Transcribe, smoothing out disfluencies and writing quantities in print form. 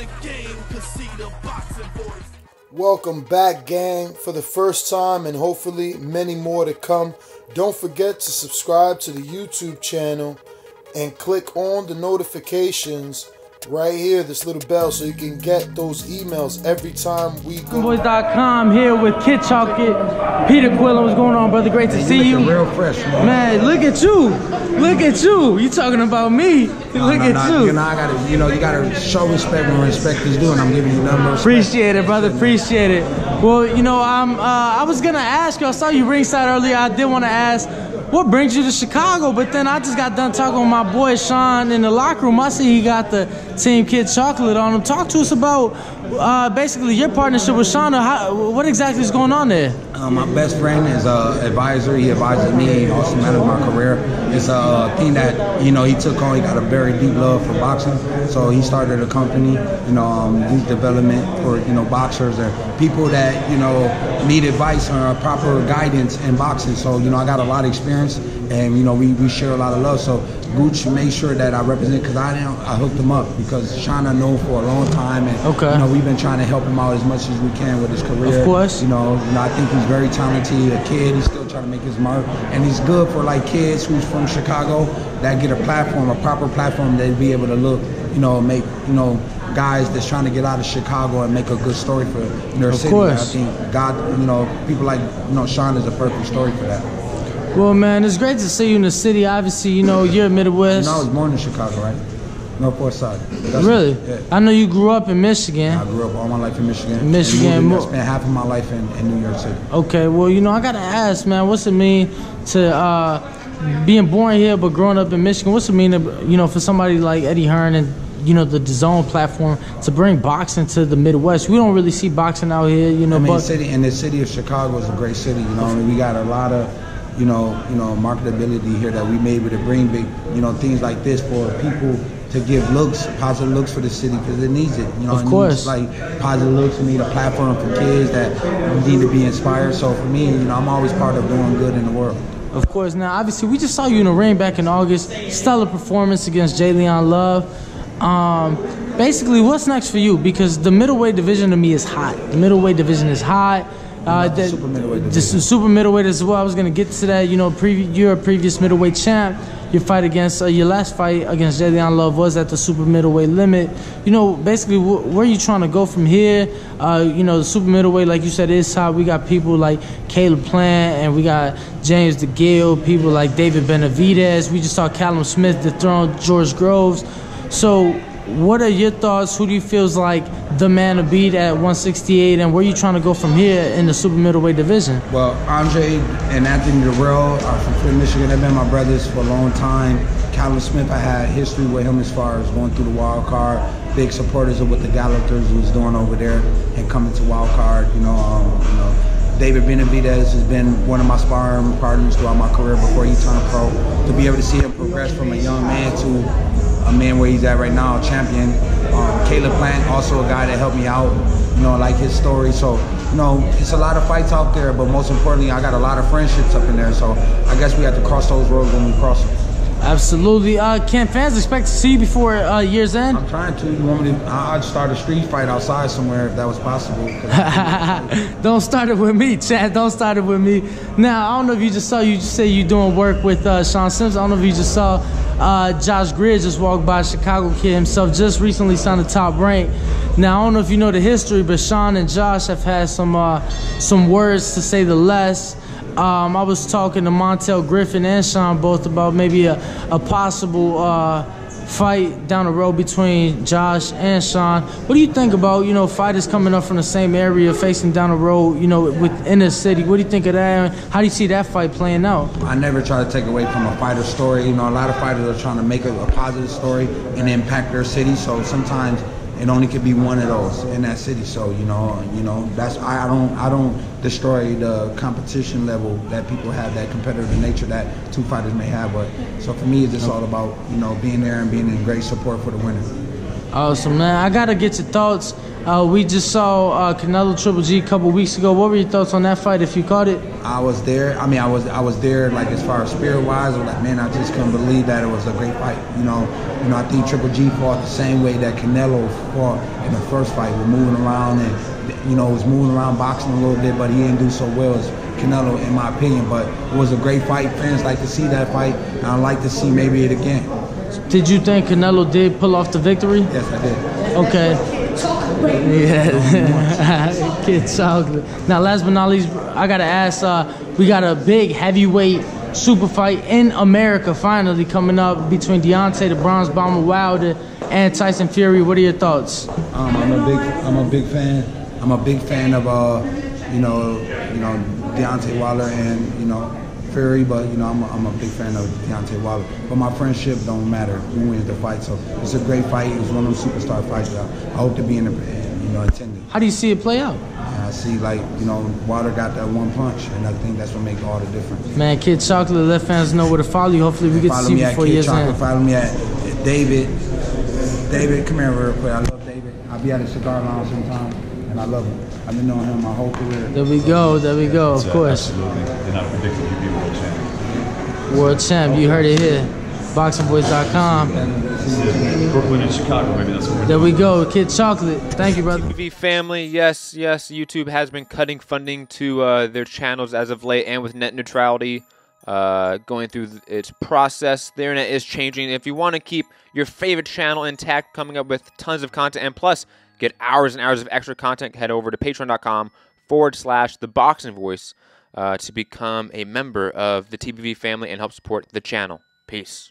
the game, cause see the boxing voice. Welcome back, gang, for the first time and hopefully many more to come. Don't forget to subscribe to the YouTube channel and click on the notifications right here, this little bell, so you can get those emails every time we go. ThaBoxingvoice.com here with Kid Chocolate, Peter Quillin. What's going on, brother? Great to see you. Real fresh, man. Man, look at you. Look at you. You talking about me? Look at you. You know, I gotta, you gotta show respect when respect is due, and I'm giving you numbers. Appreciate it, brother. Appreciate it. Well, you know, I was gonna ask you. I saw you ringside earlier. I did want to ask, what brings you to Chicago? But then I just got done talking with my boy Sean in the locker room. I see he got the Team Kid Chocolate on him. Talk to us about basically your partnership with Sean. What exactly is going on there? My best friend is an advisor. He advises me. He also managed my career. It's a thing that, he took on. He got a very deep love for boxing. So he started a company, youth development for, boxers and people that, need advice or proper guidance in boxing. So, I got a lot of experience and, we share a lot of love. So Gooch made sure that I represent, because I hooked him up because Sean I know for a long time, and we've been trying to help him out as much as we can with his career. Of course. I think he's very talented. He's a kid. He's still trying to make his mark, and he's good for like kids who's from Chicago that get a platform, a proper platform, they'd be able to look, make guys that's trying to get out of Chicago and make a good story for their city. I think God, people like Sean is a perfect story for that. Well, man, it's great to see you in the city. Obviously, you're Midwest. I was born in Chicago, right? Northwest side. Really? Yeah. I know you grew up in Michigan. I grew up all my life in Michigan. I spent half of my life in New York City. Okay, well, I gotta ask, man, what's it mean to being born here but growing up in Michigan? What's it mean to, for somebody like Eddie Hearn and the DAZN platform to bring boxing to the Midwest? We don't really see boxing out here, the city of Chicago is a great city. We got a lot of marketability here that we may be able to bring big, things like this for people to give positive looks for the city, because it needs it. Of course. It needs, like, positive looks. We need a platform for kids that need to be inspired. So for me, I'm always part of doing good in the world. Of course. Now, obviously, we just saw you in the ring back in August. Stellar performance against Leon Love. Basically, what's next for you? Because the middleweight division to me is hot. The middleweight division is hot. Super middleweight just super middleweight as well. I was gonna get to that. You're a previous middleweight champ. Your last fight against Leon Love was at the super middleweight limit. Basically, where are you trying to go from here? The super middleweight, like you said, is hot. We got people like Caleb Plant, and we got James DeGale, people like David Benavidez. We just saw Callum Smith dethrone George Groves. So, what are your thoughts? Who do you feel is like the man to beat at 168, and where are you trying to go from here in the super middleweight division? Well, Andre and Anthony Durrell are from Flint, Michigan. They've been my brothers for a long time. Callum Smith, I had history with him as far as going through the wild card. Big supporters of what the Gallagher's was doing over there and coming to wild card. David Benavidez has been one of my sparring partners throughout my career before he turned pro. To be able to see him progress from a young man to a man where he's at right now, a champion. Caleb Plant, also a guy that helped me out, like his story. So, it's a lot of fights out there, but most importantly, I got a lot of friendships up in there. So I guess we have to cross those roads when we cross them. Absolutely. Can fans expect to see you before year's end? I'm trying to. You want me to? I'd start a street fight outside somewhere if that was possible. Don't start it with me, Chad. Don't start it with me. Now, I don't know if you just saw, you just say you're doing work with Sean Simpson. I don't know if you just saw Josh Greer just walked by. Chicago kid himself, just recently signed the Top Rank. Now, I don't know if you know the history, but Sean and Josh have had some words, to say the less. I was talking to Montel Griffin and Sean both about maybe a possible fight down the road between Josh and Sean. What do you think about, fighters coming up from the same area facing down the road, within the city? What do you think of that? How do you see that fight playing out? I never try to take away from a fighter's story. A lot of fighters are trying to make a positive story and impact their city. So sometimes it only could be one of those in that city. So that's I don't destroy the competition level that people have, that competitive nature that two fighters may have. But so for me, it's just all about being there and being in great support for the winner. Awesome, man. I gotta get your thoughts. We just saw Canelo Triple G a couple weeks ago. What were your thoughts on that fight? If you caught it, I was there. I mean, I was there. Like as far as spirit wise, like man, I just couldn't believe that it was a great fight. You know, I think Triple G fought the same way that Canelo fought in the first fight. We're moving around and was moving around boxing a little bit, but he didn't do so well as Canelo, in my opinion. But it was a great fight. Fans like to see that fight, and I'd like to see maybe it again. did you think Canelo did pull off the victory? Yes, I did. Okay. Yeah, Kid Chocolate. Now, last but not least, I gotta ask. We got a big heavyweight super fight in America finally coming up between Deontay the Bronze Bomber Wilder and Tyson Fury. What are your thoughts? I'm a big fan. I'm a big fan of Deontay Wilder and Fury, but I'm a big fan of Deontay Wilder. But my friendship don't matter who wins the fight. So it's a great fight. It was one of those superstar fights that I hope to be in attending. How do you see it play out? And I see Wilder got that one punch, and I think that's what makes all the difference. Man, Kid Chocolate, let fans know where to follow you. Hopefully we get to see you before year's end. Follow me at David. David, come here real quick. I love David. I'll be at a cigar lounge sometime, and I love him. I've been knowing him my whole career. There we go. There we go. Of course. Absolutely. And I predict you'll be world champ. World champ. You heard it here. BoxingVoice.com. Brooklyn and Chicago, maybe that's what There we go. Kid Chocolate. Thank you, brother. TV family, yes, YouTube has been cutting funding to their channels as of late, and with net neutrality going through its process, the internet is changing. If you want to keep your favorite channel intact, coming up with tons of content, and plus get hours and hours of extra content, head over to patreon.com/ThaBoxingVoice to become a member of the TBV family and help support the channel. Peace.